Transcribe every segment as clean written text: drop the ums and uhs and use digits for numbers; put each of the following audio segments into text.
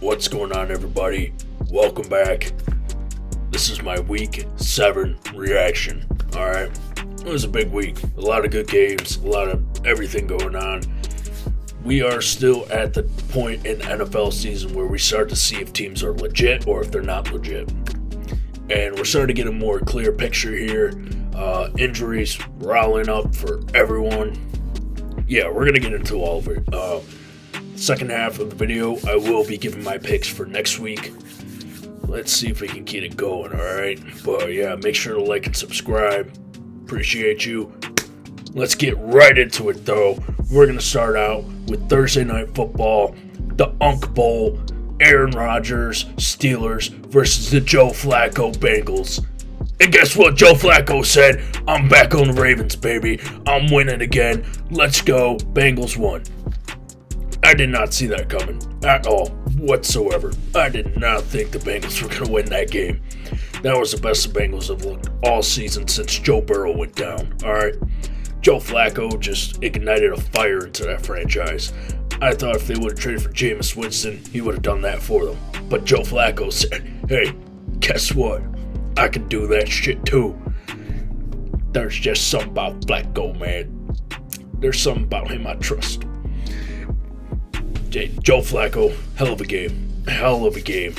What's going on, everybody? Welcome back. This is my week 7 reaction. Alright, it was a big week. A lot of good games, a lot of everything going on. We are still at the point in NFL season where we start to see if teams are legit or if they're not legit. And we're starting to get a more clear picture here. Injuries riling up for everyone. Yeah, we're going to get into all of it. Second half of the video, I will be giving my picks for next week. Let's see if we can keep it going, alright? But yeah, make sure to like and subscribe. Appreciate you. Let's get right into it, though. We're going to start out with Thursday Night Football, the Unk Bowl, Aaron Rodgers, Steelers versus the Joe Flacco Bengals. And guess what? Joe Flacco said, I'm back on the Ravens, baby. I'm winning again. Let's go. Bengals won. I did not see that coming at all, whatsoever. I did not think the Bengals were going to win that game. That was the best the Bengals have looked all season since Joe Burrow went down, alright? Joe Flacco just ignited a fire into that franchise. I thought if they would have traded for Jameis Winston, he would have done that for them. But Joe Flacco said, hey, guess what? I can do that shit too. There's just something about Flacco, man. There's something about him I trust. Joe Flacco, hell of a game. Hell of a game.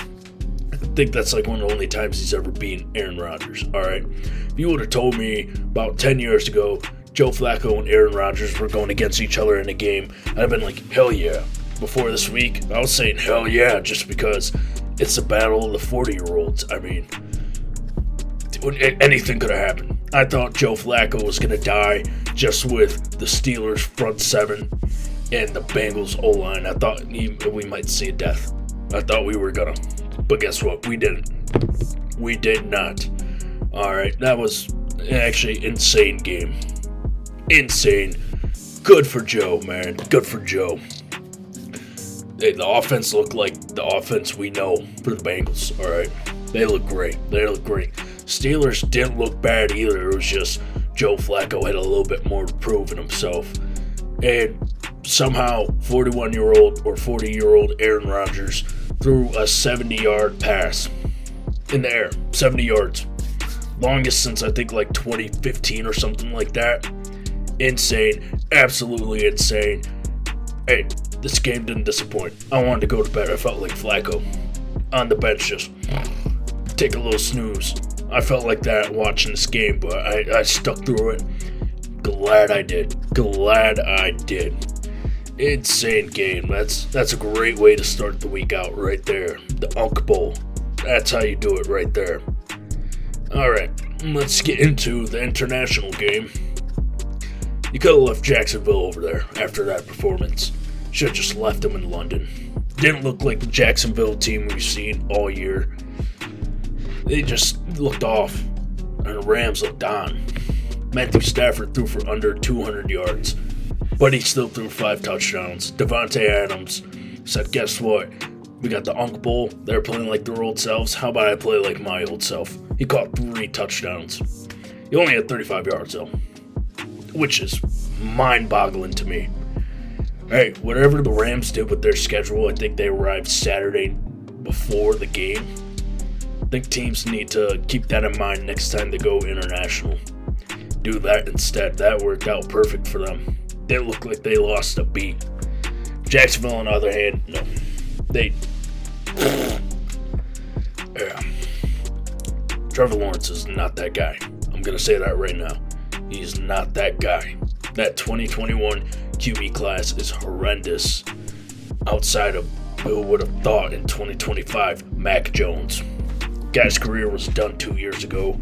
I think that's like one of the only times he's ever beaten Aaron Rodgers, alright? If you would have told me about 10 years ago, Joe Flacco and Aaron Rodgers were going against each other in a game, I'd have been like, hell yeah. Before this week, I was saying hell yeah, just because it's a battle of the 40-year-olds. I mean, anything could have happened. I thought Joe Flacco was going to die just with the Steelers' front seven and the Bengals O-line. I thought we might see a death. I thought we were gonna. But guess what? We didn't. We did not. Alright, that was actually insane game. Insane. Good for Joe, man. Good for Joe. Hey, the offense looked like the offense we know for the Bengals, alright? They look great. They look great. Steelers didn't look bad either. It was just Joe Flacco had a little bit more to prove in himself. And somehow 41-year-old or 40-year-old Aaron Rodgers threw a 70-yard pass in the air. 70 yards. Longest since I think like 2015 or something like that. Insane. Absolutely insane. Hey, this game didn't disappoint. I wanted to go to bed. I felt like Flacco on the bench just take a little snooze. I felt like that watching this game, but I stuck through it. Glad I did. Glad I did. Insane game. That's a great way to start the week out right there. The Unk Bowl. That's how you do it right there. Alright, let's get into the international game. You could have left Jacksonville over there after that performance. Should have just left them in London. Didn't look like the Jacksonville team we've seen all year. They just looked off. And the Rams looked on. Matthew Stafford threw for under 200 yards. But he still threw 5 touchdowns. Devontae Adams said, guess what? We got the Unk Bowl. They're playing like their old selves. How about I play like my old self? He caught 3 touchdowns. He only had 35 yards, though. Which is mind-boggling to me. Hey, whatever the Rams did with their schedule, I think they arrived Saturday before the game. I think teams need to keep that in mind next time they go international. Do that instead. That worked out perfect for them. They look like they lost a beat. Jacksonville, on the other hand, no. They... Yeah. Trevor Lawrence is not that guy. I'm going to say that right now. He's not that guy. That 2021 QB class is horrendous. Outside of who would have thought in 2025, Mac Jones. Guy's career was done 2 years ago.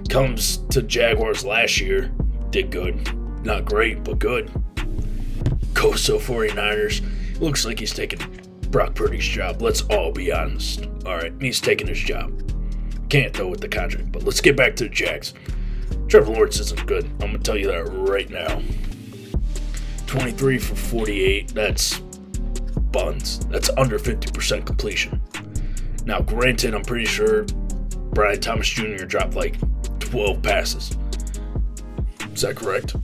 Comes to Jaguars last year. Did good. Not great, but good. Goes to 49ers. Looks like he's taking Brock Purdy's job. Let's all be honest. Alright, he's taking his job. Can't though with the contract, but let's get back to the Jags. Trevor Lawrence isn't good. I'm going to tell you that right now. 23 for 48. That's buns. That's under 50% completion. Now, granted, I'm pretty sure Brian Thomas Jr. dropped like 12 passes. Is that correct?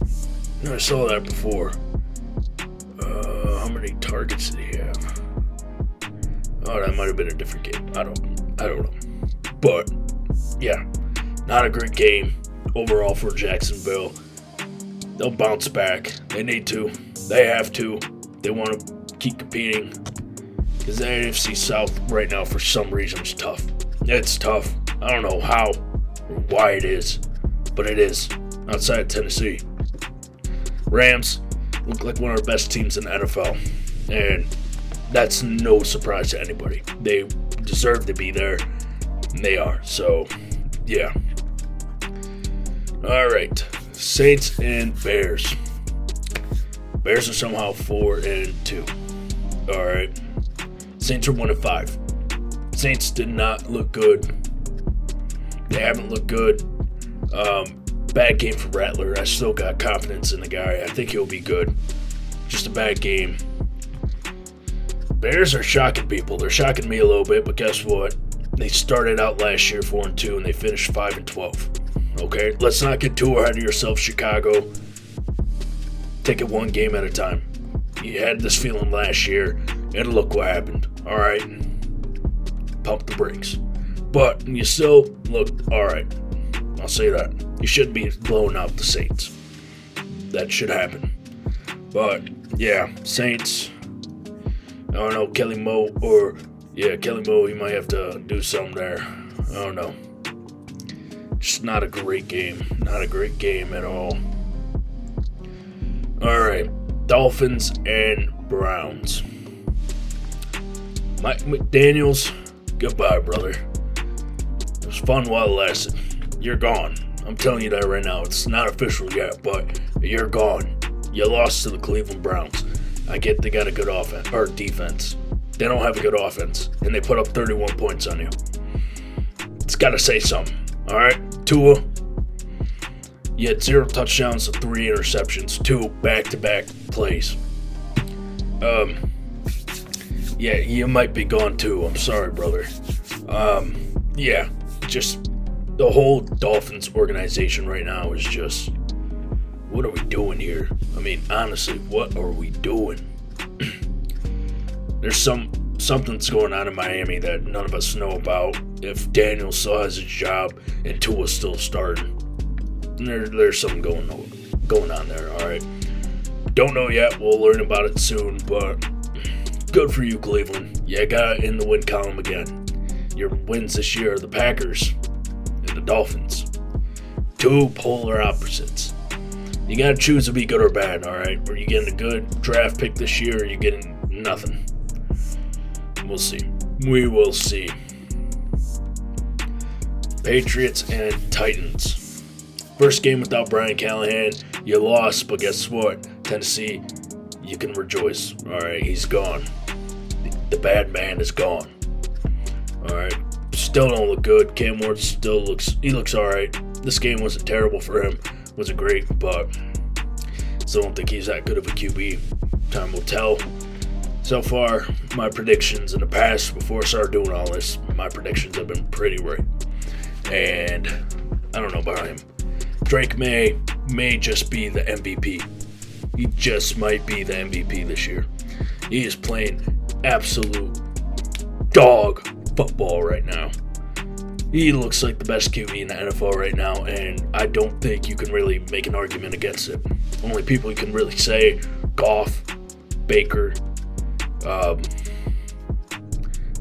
No, I saw that before. How many targets did he have? Oh, that might have been a different game. I don't know. But yeah, not a great game overall for Jacksonville. They'll bounce back. They need to. They have to. They want to keep competing. Because the AFC South right now, for some reason, is tough. It's tough. I don't know how or why it is, but it is. Outside of Tennessee, Rams look like one of the best teams in the NFL, and that's no surprise to anybody. They deserve to be there, and they are. So, yeah. All right, Saints and Bears. Bears are somehow 4-2. All right, Saints are 1-5. Saints did not look good. They haven't looked good. Bad game for Rattler. I still got confidence in the guy. I think he'll be good. Just a bad game. Bears are shocking people. They're shocking me a little bit, but guess what? They started out last year 4-2 and they finished 5-12. Okay, let's not get too ahead of yourself, Chicago. Take it one game at a time. You had this feeling last year, and look what happened. All right, pump the brakes. But you still looked all right. I'll say that. You shouldn't be blowing out the Saints. That should happen. But, yeah, Saints. I don't know, Kelly Moe, he might have to do something there. I don't know. Just not a great game. Not a great game at all. Alright, Dolphins and Browns. Mike McDaniels, goodbye, brother. It was fun while it lasted. You're gone. I'm telling you that right now. It's not official yet, but you're gone. You lost to the Cleveland Browns. I get they got a good offense or defense. They don't have a good offense, and they put up 31 points on you. It's got to say something. All right, Tua. You had 0 touchdowns to 3 interceptions, 2 back-to-back plays. Yeah, you might be gone too. I'm sorry, brother. Yeah, just. The whole Dolphins organization right now is just, what are we doing here? I mean, honestly, what are we doing? There's something's going on in Miami that none of us know about. If Daniel still has his job and Tua's still starting, there's something going on there. All right, don't know yet. We'll learn about it soon. But good for you, Cleveland. You got in the win column again. Your wins this year are the Packers and the Dolphins. 2 polar opposites. You gotta choose to be good or bad, alright? Are you getting a good draft pick this year, or are you getting nothing? We'll see. We will see. Patriots and Titans. First game without Brian Callahan. You lost, but guess what? Tennessee, you can rejoice. Alright, he's gone. The bad man is gone. Alright. Still don't look good. Cam Ward still looks alright. This game wasn't terrible for him. Wasn't great, but still don't think he's that good of a QB. Time will tell. So far, my predictions in the past, before I started doing all this, my predictions have been pretty right. And I don't know about him. Drake may just be the MVP. He just might be the MVP this year. He is playing absolute dog football right now. He looks like the best QB in the NFL right now, and I don't think you can really make an argument against it. Only people you can really say, Goff, Baker,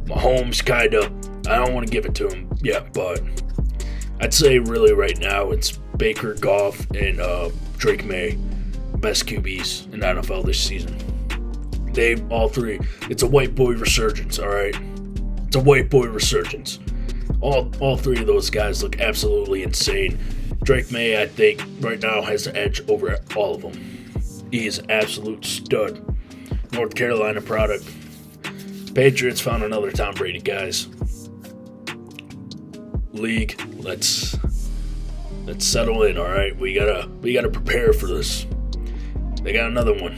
Mahomes, kind of. I don't want to give it to him yet, but I'd say really right now it's Baker, Goff, and Drake May, best QBs in the NFL this season. They all three. It's a white boy resurgence, all right? It's a white boy resurgence. All three of those guys look absolutely insane. Drake May, I think, right now has the edge over all of them. He is an absolute stud. North Carolina product. Patriots found another Tom Brady, guys. League, let's settle in, all right? We gotta prepare for this. They got another one,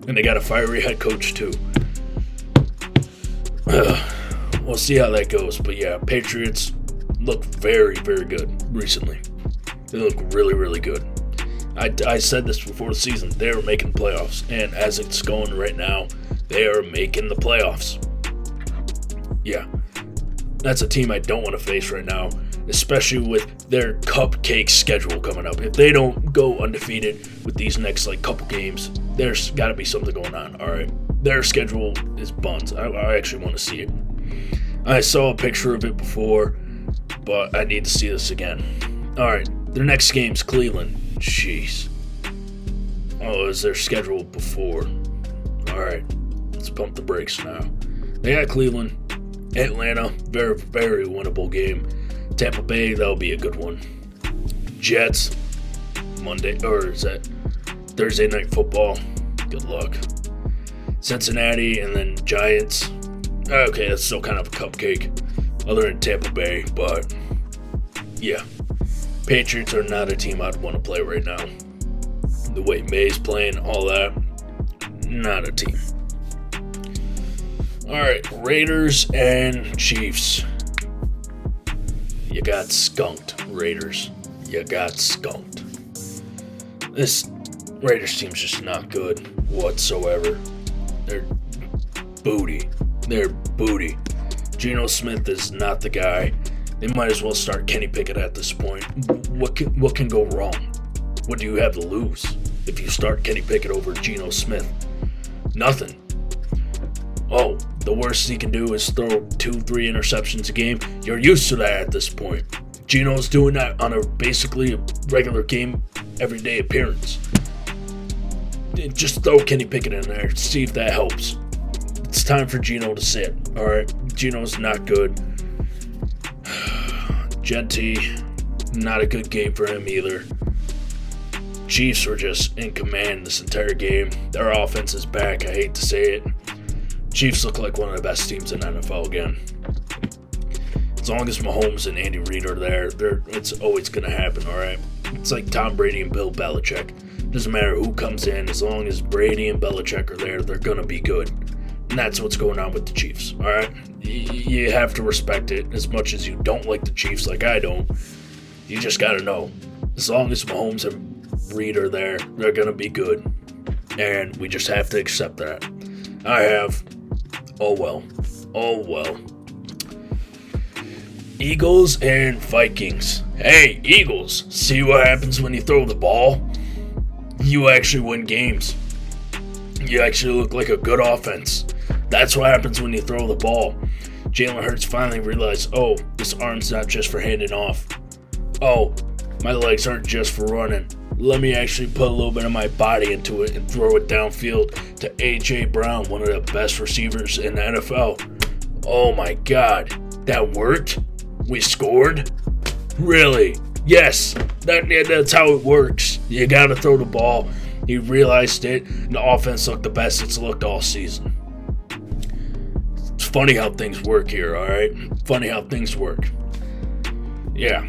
and they got a fiery head coach too. We'll see how that goes, but yeah, Patriots look very, very good recently. They look really, really good. I said this before the season. They were making the playoffs. And as it's going right now, they are making the playoffs. Yeah. That's a team I don't want to face right now, especially with their cupcake schedule coming up. If they don't go undefeated with these next couple games, there's got to be something going on, all right? Their schedule is buns. I actually want to see it. I saw a picture of it before, but I need to see this again. All right, their next game's Cleveland. Jeez. Oh, is their schedule before? All right, let's pump the brakes now. They got Cleveland, Atlanta, very, very winnable game. Tampa Bay, that'll be a good one. Jets, Monday, or is that Thursday Night Football? Good luck. Cincinnati, and then Giants. Okay, that's still kind of a cupcake, other than Tampa Bay, but yeah. Patriots are not a team I'd want to play right now. The way May's playing, all that, not a team. Alright, Raiders and Chiefs. You got skunked, Raiders. You got skunked. This Raiders team's just not good whatsoever. They're booty. They're booty. Geno Smith is not the guy. They might as well start Kenny Pickett at this point. What can go wrong? What do you have to lose if you start Kenny Pickett over Geno Smith? Nothing. Oh, the worst he can do is throw 2-3 interceptions a game. You're used to that at this point. Geno's doing that on basically a regular game, everyday appearance. Just throw Kenny Pickett in there, see if that helps. It's time for Geno to sit. Alright, Geno's not good. Genty, not a good game for him either. Chiefs were just in command this entire game. Their offense is back, I hate to say it. Chiefs look like one of the best teams in NFL again. As long as Mahomes and Andy Reid are there, it's always going to happen, alright? It's like Tom Brady and Bill Belichick. Doesn't matter who comes in, as long as Brady and Belichick are there, they're going to be good. And that's what's going on with the Chiefs, alright? You have to respect it. As much as you don't like the Chiefs like I don't, you just got to know. As long as Mahomes and Reid are there, they're going to be good. And we just have to accept that. I have. Oh well. Oh well. Eagles and Vikings. Hey, Eagles, see what happens when you throw the ball? You actually win games. You actually look like a good offense. That's what happens when you throw the ball. Jalen Hurts finally realized, oh, this arm's not just for handing off. Oh, my legs aren't just for running. Let me actually put a little bit of my body into it and throw it downfield to A.J. Brown, one of the best receivers in the NFL. Oh my God, that worked? We scored? Really? Yes, that's how it works. You gotta throw the ball. He realized it, and the offense looked the best it's looked all season. It's funny how things work here, alright? Funny how things work. Yeah.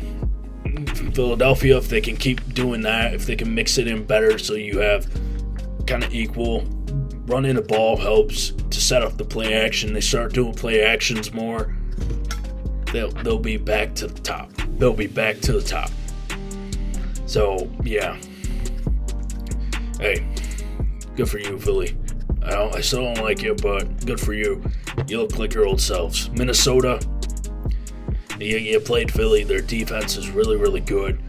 Philadelphia, if they can keep doing that, if they can mix it in better so you have kind of equal, running the ball helps to set up the play action. They start doing play actions more, they'll be back to the top. They'll be back to the top. So, yeah. Hey, good for you, Philly. I still don't like you, but good for you. You look like your old selves. Minnesota, you played Philly. Their defense is really, really good.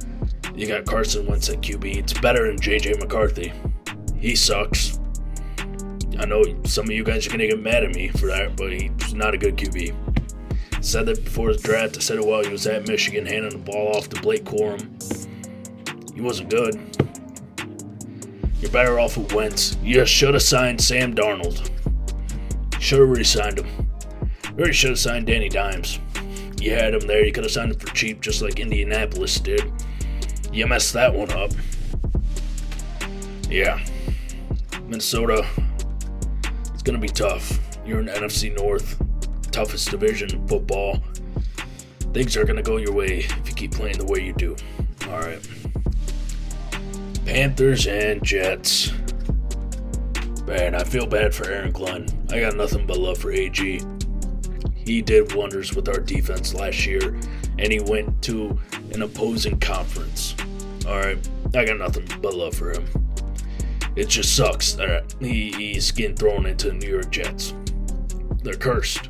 You got Carson Wentz at QB. It's better than J.J. McCarthy. He sucks. I know some of you guys are going to get mad at me for that, but he's not a good QB. I said that before the draft. I said it while he was at Michigan, handing the ball off to Blake Corum. He wasn't good. You're better off with Wentz. You should have signed Sam Darnold. Should have re-signed him. You already should have signed Danny Dimes. You had him there. You could have signed him for cheap, just like Indianapolis did. You messed that one up. Yeah. Minnesota, it's going to be tough. You're in the NFC North, toughest division in football. Things are going to go your way if you keep playing the way you do. All right. Panthers and Jets. Man, I feel bad for Aaron Glenn. I got nothing but love for AG. He did wonders with our defense last year, and he went to an opposing conference. Alright, I got nothing but love for him. It just sucks. Alright, he's getting thrown into the New York Jets. They're cursed.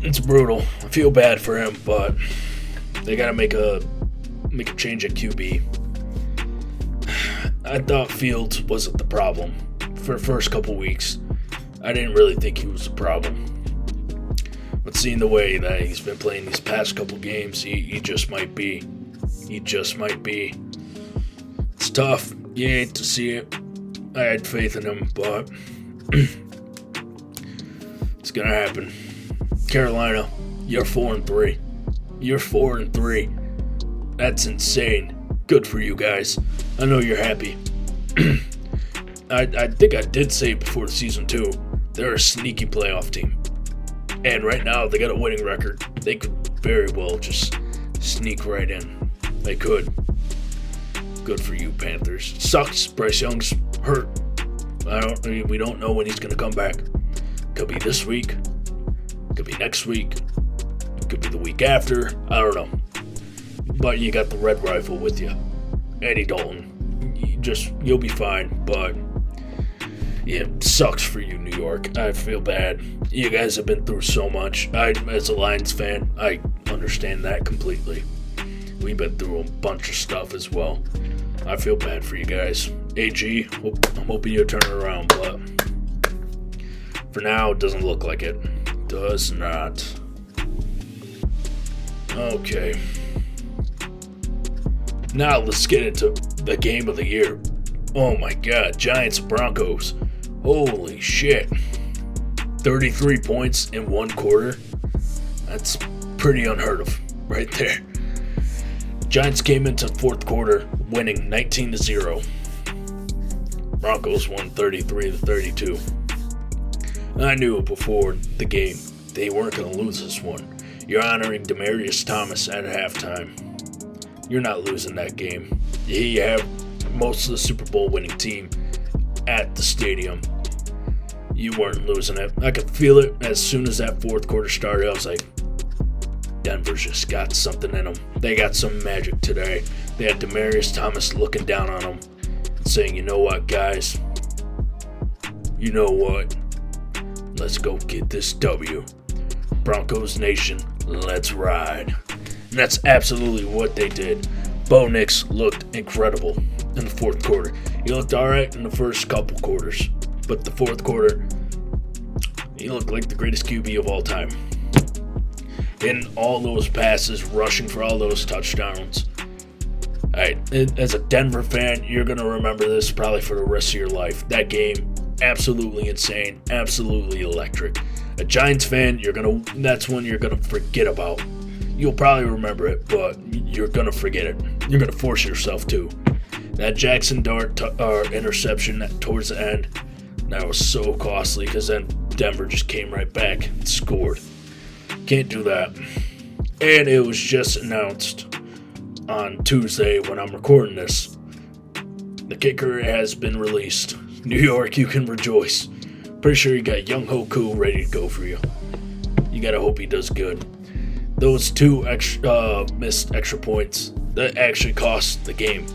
It's brutal. I feel bad for him, but they gotta make a change at QB. I thought Fields wasn't the problem for the first couple weeks. I didn't really think he was the problem. But seeing the way that he's been playing these past couple games, he just might be. He just might be. It's tough. You hate to see it. I had faith in him, but it's gonna happen. Carolina, you're 4-3. You're 4-3. That's insane. Good for you guys. I know you're happy. I think I did say before the season too, they're a sneaky playoff team. And right now they got a winning record. They could very well just sneak right in. They could. Good for you, Panthers. Sucks. Bryce Young's hurt. We don't know when he's gonna come back. Could be this week. Could be next week. Could be the week after. I don't know. But you got the Red Rifle with you. Andy Dalton. You'll be fine. But yeah, it sucks for you, New York. I feel bad. You guys have been through so much. As a Lions fan, I understand that completely. We've been through a bunch of stuff as well. I feel bad for you guys. AG, I'm hoping you'll turn it around, but for now, it doesn't look like it. Does not. Okay. Now let's get into the game of the year. Oh my god, Giants Broncos. Holy shit. 33 points in one quarter. That's pretty unheard of right there. Giants came into fourth quarter winning 19-0. Broncos won 33-32. I knew it before the game. They weren't going to lose this one. You're honoring Demaryius Thomas at halftime. You're not losing that game. You have most of the Super Bowl winning team at the stadium. You weren't losing it. I could feel it as soon as that fourth quarter started. I was like, Denver's just got something in them. They got some magic today. They had Demaryius Thomas looking down on them and saying, you know what, guys? You know what? Let's go get this W. Broncos Nation, let's ride. And that's absolutely what they did. Bo Nix looked incredible in the fourth quarter. He looked alright in the first couple quarters. But the fourth quarter, he looked like the greatest QB of all time. In all those passes, rushing for all those touchdowns. Alright, as a Denver fan, you're going to remember this probably for the rest of your life. That game, absolutely insane, absolutely electric. A Giants fan, that's one you're going to forget about. You'll probably remember it, but you're going to forget it. You're going to force yourself to. That Jackson Dart interception towards the end, that was so costly because then Denver just came right back and scored. Can't do that. And it was just announced on Tuesday when I'm recording this. The kicker has been released. New York, you can rejoice. Pretty sure you got Young Hoku ready to go for you. You gotta hope he does good. Those two missed extra points, that actually cost the game.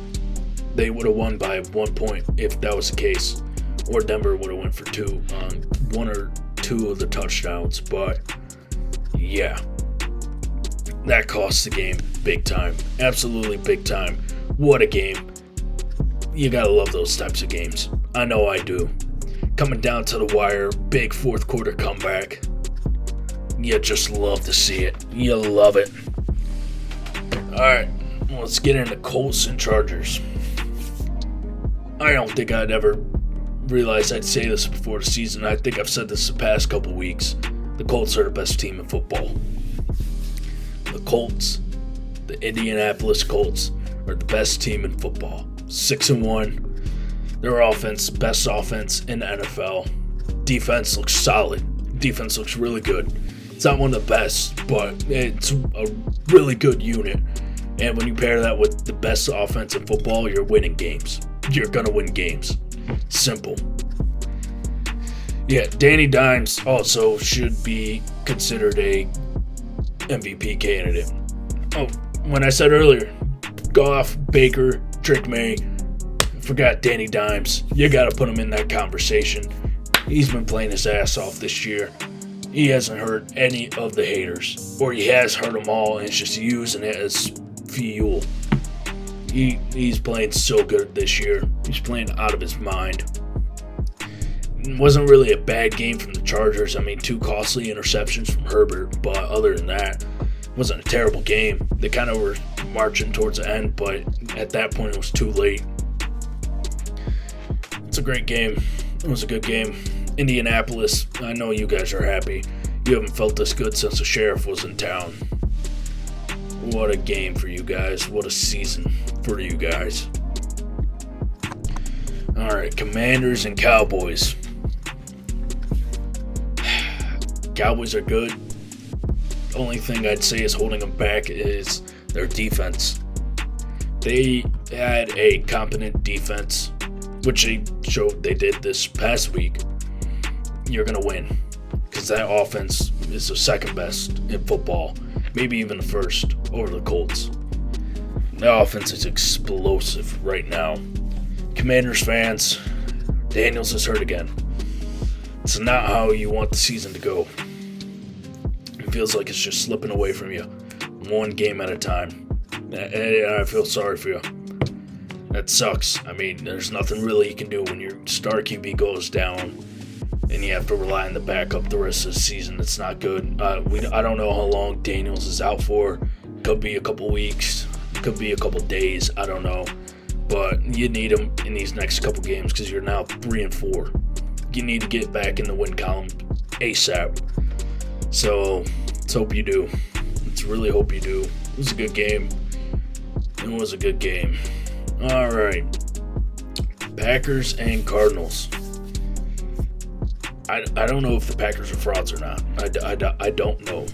They would have won by 1 point if that was the case. Or Denver would have went for two on one or two of the touchdowns. But yeah, that cost the game big time. Absolutely big time. What a game. You gotta love those types of games. I know I do. Coming down to the wire, big fourth quarter comeback. You just love to see it. You love it. Alright, let's get into Colts and Chargers. I don't think I'd ever realize I'd say this before the season. I think I've said this the past couple weeks. The Colts are the best team in football. The Colts, the Indianapolis Colts, are the best team in football. 6-1. Their offense, best offense in the NFL. Defense looks solid. Defense looks really good. It's not one of the best, but it's a really good unit. And when you pair that with the best offense in football, you're winning games. You're going to win games. Simple. Yeah, Danny Dimes also should be considered a MVP candidate. Oh, when I said earlier, Goff, Baker, Drake May, forgot Danny Dimes. You got to put him in that conversation. He's been playing his ass off this year. He hasn't hurt any of the haters, or he has hurt them all and is just using it as fuel. He's playing so good this year. He's playing out of his mind. It wasn't really a bad game from the Chargers. I mean, 2 costly interceptions from Herbert, but other than that, it wasn't a terrible game. They kind of were marching towards the end, but at that point it was too late. It's a great game. It was a good game. Indianapolis, I know you guys are happy. You haven't felt this good since the sheriff was in town. What a game for you guys. What a season for you guys. Alright, Commanders and Cowboys. Cowboys are good. Only thing I'd say is holding them back is their defense. They had a competent defense, which they showed they did this past week. You're going to win, because that offense is the second best in football, maybe even the first over the Colts. The offense is explosive right now. Commanders fans, Daniels is hurt again. It's not how you want the season to go. It feels like it's just slipping away from you, one game at a time. And I feel sorry for you. That sucks. I mean, there's nothing really you can do when your star QB goes down and you have to rely on the backup the rest of the season. It's not good. I don't know how long Daniels is out for. Could be a couple weeks. Could be a couple days. I don't know. But you need him in these next couple games because you're now 3-4. You need to get back in the win column ASAP. So let's hope you do. Let's really hope you do. It was a good game. It was a good game. All right. Packers and Cardinals. I don't know if the Packers are frauds or not. I don't know.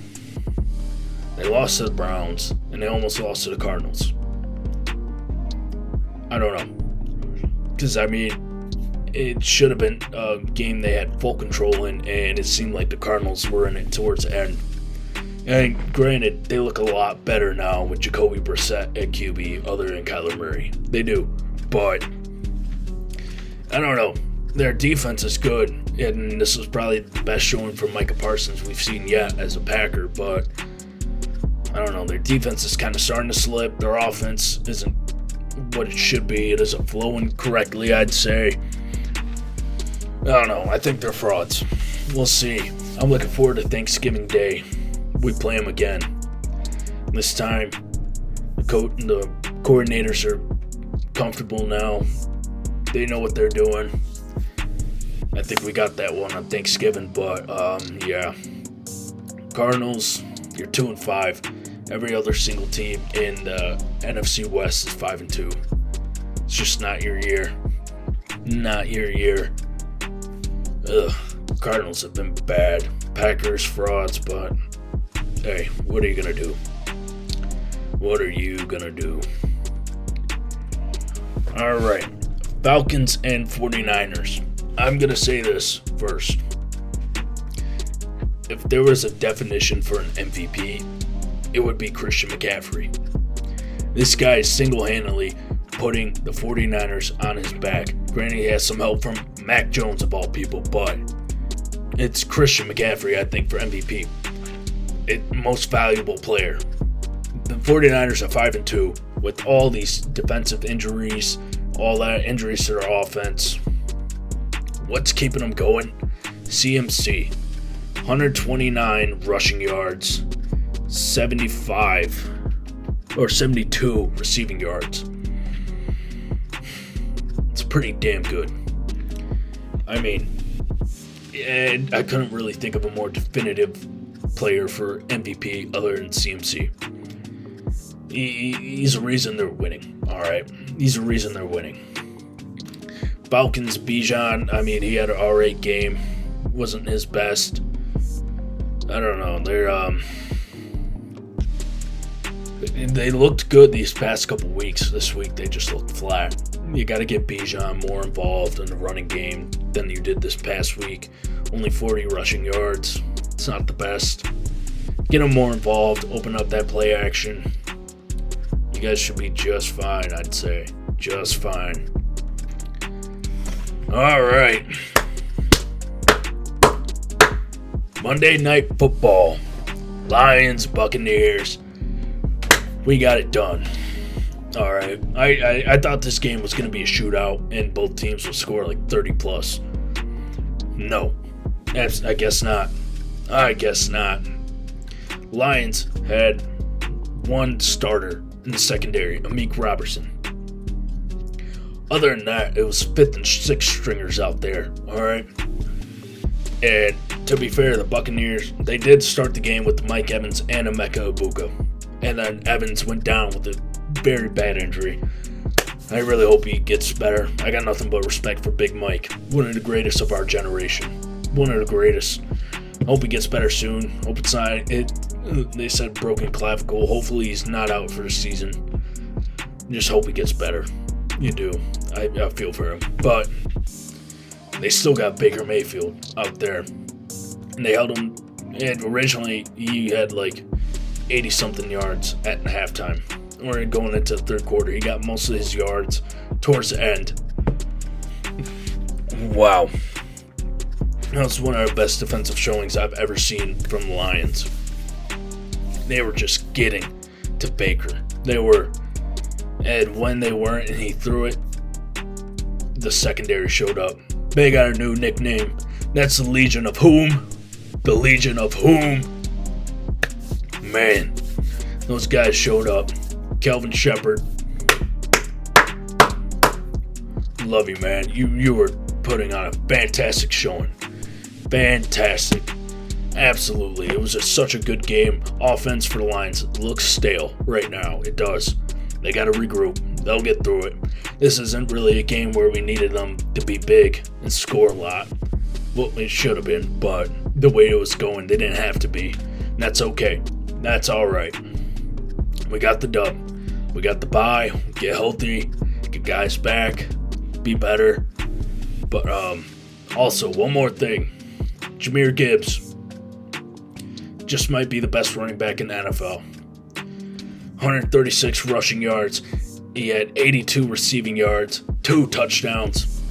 They lost to the Browns, and they almost lost to the Cardinals. I don't know. Because, I mean, it should have been a game they had full control in, and it seemed like the Cardinals were in it towards the end. And granted, they look a lot better now with Jacoby Brissett at QB other than Kyler Murray. They do. But, I don't know. Their defense is good, and this is probably the best showing from Micah Parsons we've seen yet as a Packer, but I don't know. Their defense is kind of starting to slip. Their offense isn't what it should be. It isn't flowing correctly, I'd say. I don't know. I think they're frauds. We'll see. I'm looking forward to Thanksgiving Day. We play them again. This time, the coordinators are comfortable now. They know what they're doing. I think we got that one on Thanksgiving, but yeah. Cardinals, you're 2-5. Every other single team in the NFC West is 5-2. It's just not your year. Not your year. Ugh. Cardinals have been bad. Packers, frauds, but hey, what are you gonna do? What are you gonna do? All right. Falcons and 49ers. I'm going to say this first. If there was a definition for an MVP, it would be Christian McCaffrey. This guy is single-handedly putting the 49ers on his back. Granted, he has some help from Mac Jones of all people, but it's Christian McCaffrey, I think, for MVP. Most valuable player. The 49ers are 5-2 with all these defensive injuries, all that injuries to their offense. What's keeping them going? CMC, 129 rushing yards, 75 or 72 receiving yards. It's pretty damn good. I mean, I couldn't really think of a more definitive player for MVP other than CMC. He's a reason they're winning, all right? He's a reason they're winning. Falcons, Bijan, I mean, he had an alright game. Wasn't his best. I don't know. They looked good these past couple weeks. This week, they just looked flat. You got to get Bijan more involved in the running game than you did this past week. Only 40 rushing yards. It's not the best. Get them more involved. Open up that play action. You guys should be just fine, I'd say. Just fine. All right. Monday Night Football. Lions, Buccaneers. We got it done. All right. I thought this game was going to be a shootout and both teams would score like 30 plus. No. I guess not. Lions had one starter in the secondary, Amik Robertson. Other than that, it was 5th and 6th stringers out there, all right? And to be fair, the Buccaneers, they did start the game with Mike Evans and Emeka Egbuka. And then Evans went down with a very bad injury. I really hope he gets better. I got nothing but respect for Big Mike, one of the greatest of our generation. One of the greatest. I hope he gets better soon. Hope it's not, they said broken clavicle. Hopefully he's not out for the season. Just hope he gets better. You do. I feel for him. But they still got Baker Mayfield out there. And they held him. And originally, he had like 80-something yards at halftime. Or going into the third quarter. He got most of his yards towards the end. Wow. That was one of the best defensive showings I've ever seen from the Lions. They were just getting to Baker. They were. And when they weren't and he threw it, the secondary showed up. They got a new nickname. That's the Legion of whom? The Legion of whom? Man, those guys showed up. Kelvin Shepard. Love you, man. You were putting on a fantastic showing. Fantastic. Absolutely. It was just such a good game. Offense for the Lions looks stale right now. It does. They got to regroup. They'll get through it. This isn't really a game where we needed them to be big and score a lot. Well, it should have been, but the way it was going, they didn't have to be. And that's okay. That's all right. We got the dub. We got the bye. Get healthy. Get guys back. Be better. But also, one more thing. Jahmyr Gibbs just might be the best running back in the NFL. 136 rushing yards. He had 82 receiving yards, 2 touchdowns.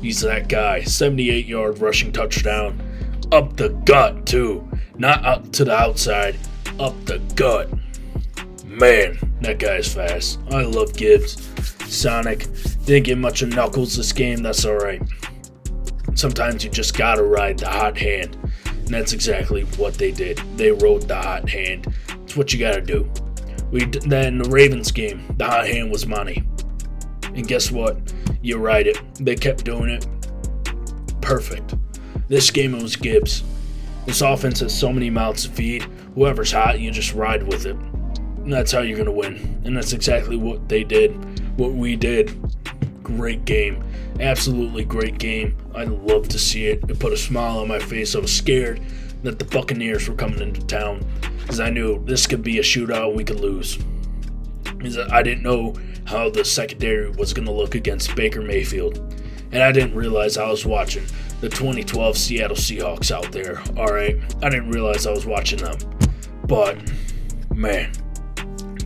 He's that guy. 78-yard rushing touchdown. Up the gut, too. Not up to the outside. Up the gut. Man, that guy is fast. I love Gibbs. Sonic. Didn't get much of Knuckles this game. That's alright. Sometimes you just gotta ride the hot hand. And that's exactly what they did. They rode the hot hand. It's what you gotta do. Then the Ravens game, the hot hand was money. And guess what? You ride it. They kept doing it. Perfect. This game, it was Gibbs. This offense has so many mouths to feed. Whoever's hot, you just ride with it. And that's how you're going to win. And that's exactly what they did. What we did. Great game. Absolutely great game. I love to see it. It put a smile on my face. I was scared that the Buccaneers were coming into town. Because I knew this could be a shootout and we could lose. Because I didn't know how the secondary was going to look against Baker Mayfield. And I didn't realize I was watching the 2012 Seattle Seahawks out there. Alright? I didn't realize I was watching them. But, man.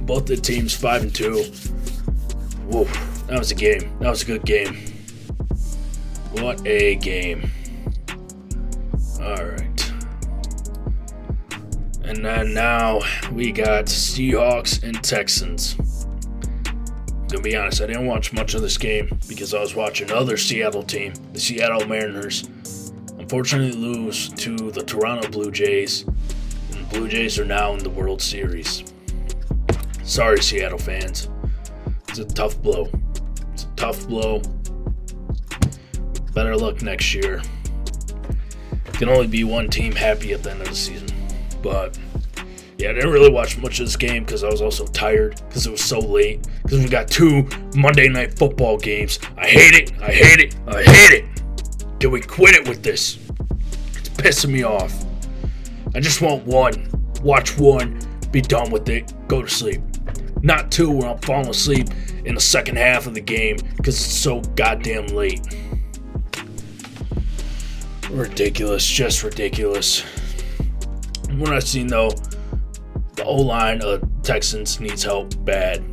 Both the teams 5-2. Whoa. That was a game. That was a good game. What a game. Alright. And then now we got Seahawks and Texans. To be honest, I didn't watch much of this game because I was watching another Seattle team, the Seattle Mariners, unfortunately lose to the Toronto Blue Jays. And the Blue Jays are now in the World Series. Sorry, Seattle fans. It's a tough blow. It's a tough blow. Better luck next year. Can only be one team happy at the end of the season. But, yeah, I didn't really watch much of this game because I was also tired because it was so late. Because we got 2 Monday Night Football games. I hate it. I hate it. I hate it. Can we quit it with this? It's pissing me off. I just want 1. Watch 1. Be done with it. Go to sleep. Not 2 where I'm falling asleep in the second half of the game because it's so goddamn late. Ridiculous. Just ridiculous. What I've seen, though, The O-line of Texans needs help bad.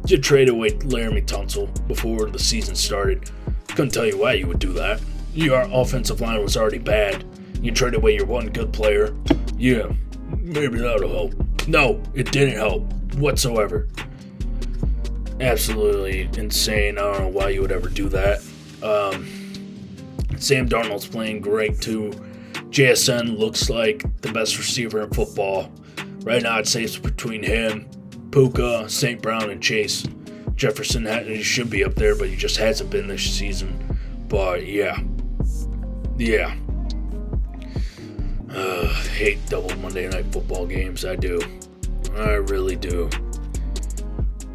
You traded away Laramie Tunsil before the season started. Couldn't tell you why you would do that. Your offensive line was already bad. You traded away your one good player. Yeah, maybe that'll help. No, it didn't help whatsoever. Absolutely insane. I don't know why you would ever do that. Sam Darnold's playing great too. JSN looks like the best receiver in football. Right now I'd say it's between him, Puka, St. Brown, and Chase. Jefferson he should be up there, but he just hasn't been this season. But yeah. Hate double Monday Night Football games. I do. I really do.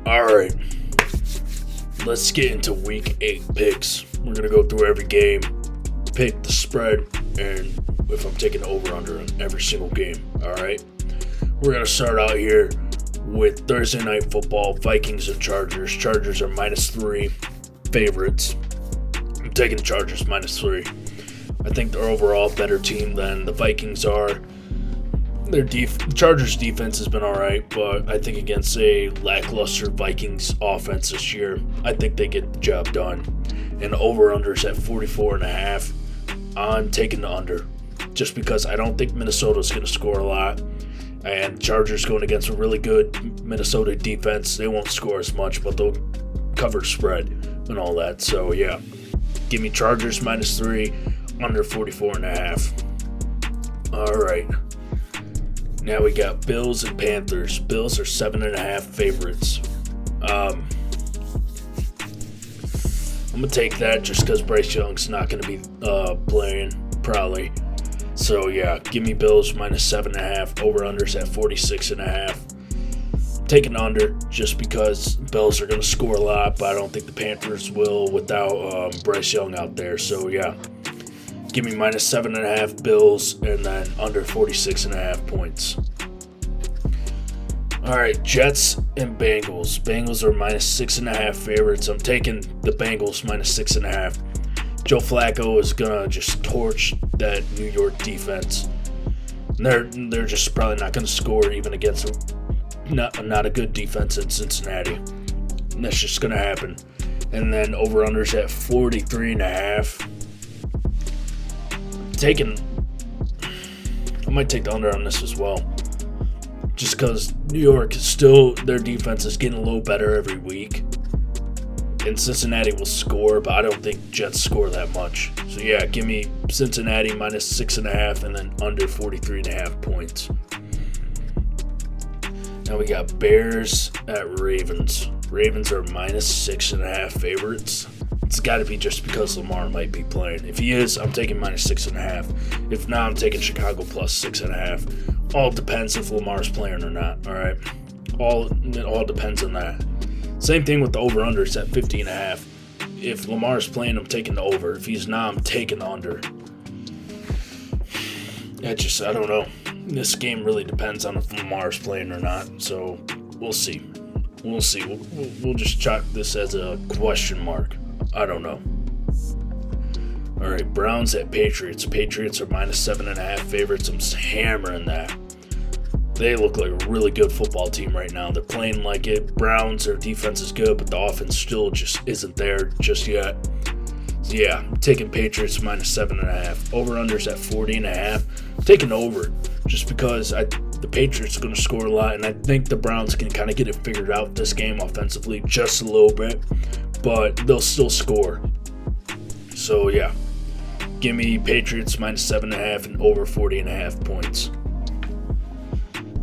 Alright. Let's get into Week 8 picks. We're going to go through every game, pick the spread, and if I'm taking over-under in every single game. Alright. We're going to start out here with Thursday Night Football, Vikings and Chargers. Chargers are -3 favorites. I'm taking the Chargers -3. I think they're overall a better team than the Vikings are. The Chargers defense has been alright, but I think against a lackluster Vikings offense this year, I think they get the job done. And the over-under's at 44.5. I'm taking the under, just because I don't think Minnesota's going to score a lot. And Chargers going against a really good Minnesota defense, they won't score as much, but they'll cover spread and all that. So yeah, give me Chargers -3, under 44.5. All right. Now we got Bills and Panthers. Bills are 7.5 favorites. I'm gonna take that just because Bryce Young's not gonna be playing probably. So yeah, give me Bills -7.5. Over/unders at 46.5. Taking under just because Bills are gonna score a lot, but I don't think the Panthers will without Bryce Young out there. So yeah, give me -7.5 Bills and then under 46.5 points. All right, Jets and Bengals. Bengals are -6.5 favorites. I'm taking the Bengals -6.5. Joe Flacco is gonna just torch that New York defense. They're just probably not gonna score even against not a good defense in Cincinnati. And that's just gonna happen. And then over/unders at 43.5. I might take the under on this as well. Just because New York is still, their defense is getting a little better every week. And Cincinnati will score, but I don't think Jets score that much. So yeah, give me Cincinnati -6.5 and then under 43.5 points. Now we got Bears at Ravens. Ravens are -6.5 favorites. It's got to be just because Lamar might be playing. If he is, I'm taking -6.5. If not, I'm taking Chicago +6.5. All depends if Lamar's playing or not. All right, it all depends on that. Same thing with the over/unders at 50.5. If Lamar's playing, I'm taking the over. If he's not, I'm taking the under. I don't know. This game really depends on if Lamar's playing or not. So we'll see. We'll just chalk this as a question mark. I don't know. All right, Browns at Patriots. Patriots are -7.5 favorites. I'm hammering that. They look like a really good football team right now. They're playing like it. Browns, their defense is good, but the offense still just isn't there just yet. So yeah, I'm taking Patriots -7.5. Over/unders at 40.5. I'm taking over just because the Patriots are going to score a lot, and I think the Browns can kind of get it figured out this game offensively just a little bit, but they'll still score. So yeah, give me Patriots -7.5 and over 40.5 points.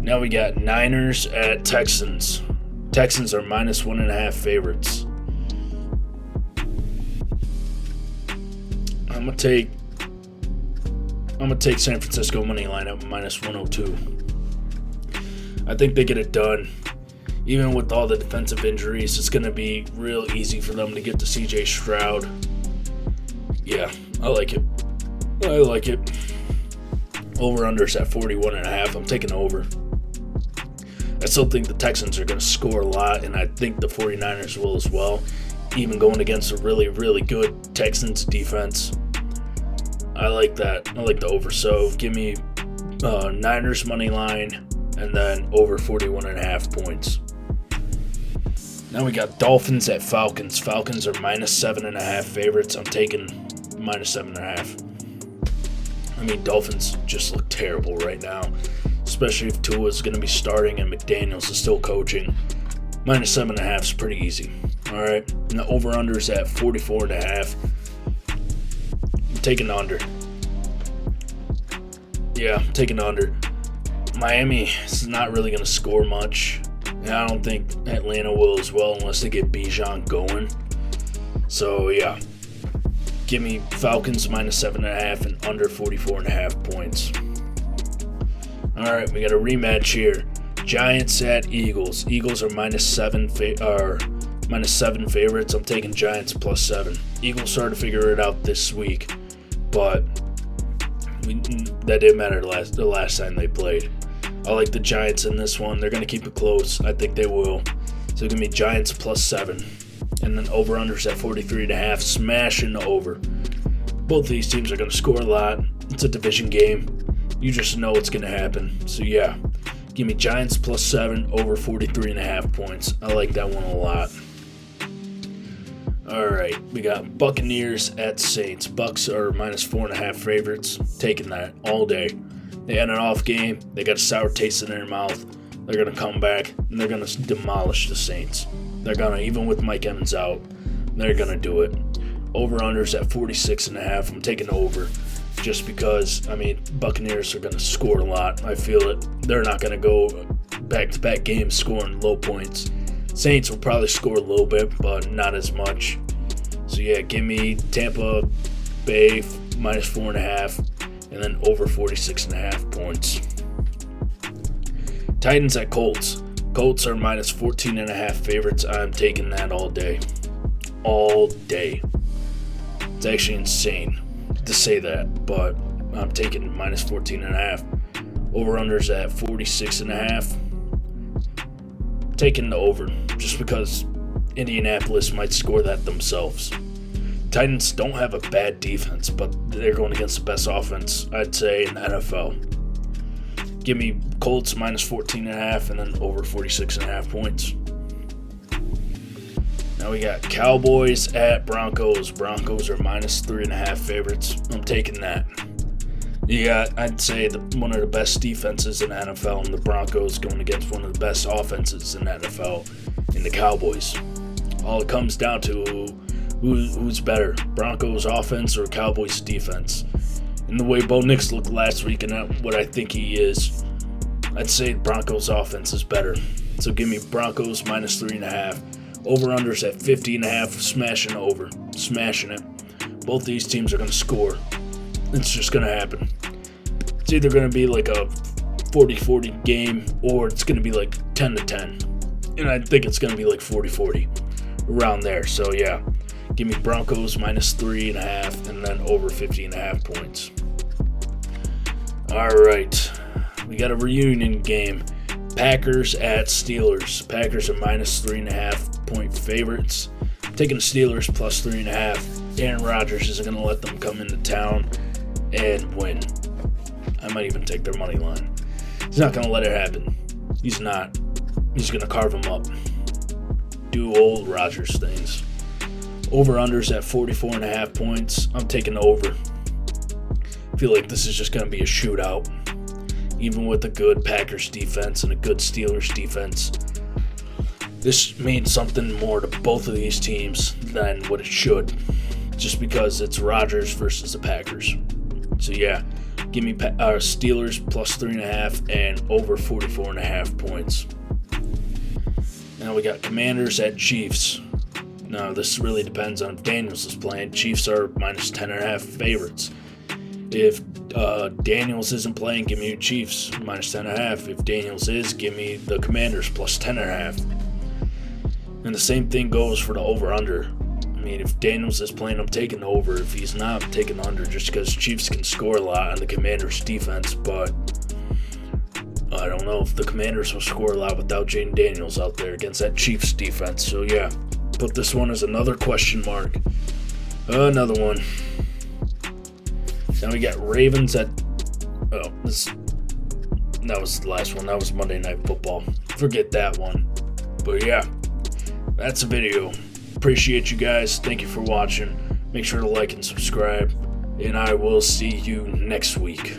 Now we got Niners at Texans. Texans are -1.5 favorites. I'm gonna take San Francisco money line at -102. I think they get it done. Even with all the defensive injuries, it's gonna be real easy for them to get to CJ Stroud. Yeah, I like it. Over/unders at 41.5. I'm taking over. I still think the Texans are going to score a lot, and I think the 49ers will as well, even going against a really, really good Texans defense. I like that. I like the over. So give me Niners money line and then over 41.5 points. Now we got Dolphins at Falcons. Falcons are -7.5 favorites. I'm taking -7.5. I mean, Dolphins just look terrible right now, especially if Tua is going to be starting and McDaniels is still coaching. -7.5 is pretty easy. All right, and the over/under is at 44.5. I'm taking the under. Yeah, I'm taking the under. Miami is not really going to score much. And I don't think Atlanta will as well unless they get Bijan going. So, yeah. Give me Falcons -7.5 and under 44.5 points. All right, we got a rematch here. Giants at Eagles. Eagles are -7 favorites. I'm taking Giants +7. Eagles started to figure it out this week, but that didn't matter the last time they played. I like the Giants in this one. They're going to keep it close. I think they will. So give me Giants +7. And then over-unders at 43.5. Smashing the over. Both of these teams are going to score a lot. It's a division game. You just know it's going to happen. So yeah, give me Giants +7 over 43.5 points. I like that one a lot. All right, we got Buccaneers at Saints. Bucks are -4.5 favorites. Taking that all day. They had an off game. They got a sour taste in their mouth. They're going to come back, and they're going to demolish the Saints. They're going to, even with Mike Evans out, they're going to do it. Over-unders at 46.5. I'm taking over just because, I mean, Buccaneers are going to score a lot. I feel it. They're not going to go back-to-back games scoring low points. Saints will probably score a little bit, but not as much. So, yeah, give me Tampa Bay -4.5. and then over 46.5 points. Titans at Colts. Colts are -14.5 favorites. I'm taking that all day. All day. It's actually insane to say that, but I'm taking -14.5. Over-unders at 46.5. Taking the over, just because Indianapolis might score that themselves. Titans don't have a bad defense, but they're going against the best offense, I'd say, in the NFL. Give me Colts -14.5 and then over 46.5 points. Now we got Cowboys at Broncos. Broncos are -3.5 favorites. I'm taking that. You got, I'd say, one of the best defenses in the NFL, and the Broncos going against one of the best offenses in the NFL in the Cowboys. All it comes down to who's better, Broncos offense or Cowboys defense. And the way Bo Nix looked last week and what I think he is, I'd say Broncos offense is better. So give me Broncos -3.5. Over-unders at 50.5. Smashing over. Smashing it. Both these teams are going to score. It's just going to happen. It's either going to be like a 40-40 game or it's going to be like 10-10. And I think it's going to be like 40-40. Around there. So yeah. Give me Broncos -3.5 and then over 50.5 points. All right. We got a reunion game. Packers at Steelers. Packers are -3.5 point favorites. Taking the Steelers +3.5. Aaron Rodgers isn't going to let them come into town and win. I might even take their money line. He's not going to let it happen. He's not. He's going to carve them up. Do old Rodgers things. Over-unders at 44.5 points. I'm taking the over. I feel like this is just going to be a shootout. Even with a good Packers defense and a good Steelers defense. This means something more to both of these teams than what it should. Just because it's Rodgers versus the Packers. So yeah, give me Steelers +3.5 and over 44.5 points. Now we got Commanders at Chiefs. Now, this really depends on if Daniels is playing. Chiefs are -10.5 favorites. If Daniels isn't playing, give me Chiefs -10.5. If Daniels is, give me the Commanders +10.5. And the same thing goes for the over/under. I mean, if Daniels is playing, I'm taking the over. If he's not, I'm taking the under just because Chiefs can score a lot on the Commanders' defense. But I don't know if the Commanders will score a lot without Jaden Daniels out there against that Chiefs defense. So yeah. Put this one as another question mark. Another one. Now we got Ravens at... That was the last one. That was Monday Night Football. Forget that one. But yeah, that's the video. Appreciate you guys. Thank you for watching. Make sure to like and subscribe. And I will see you next week.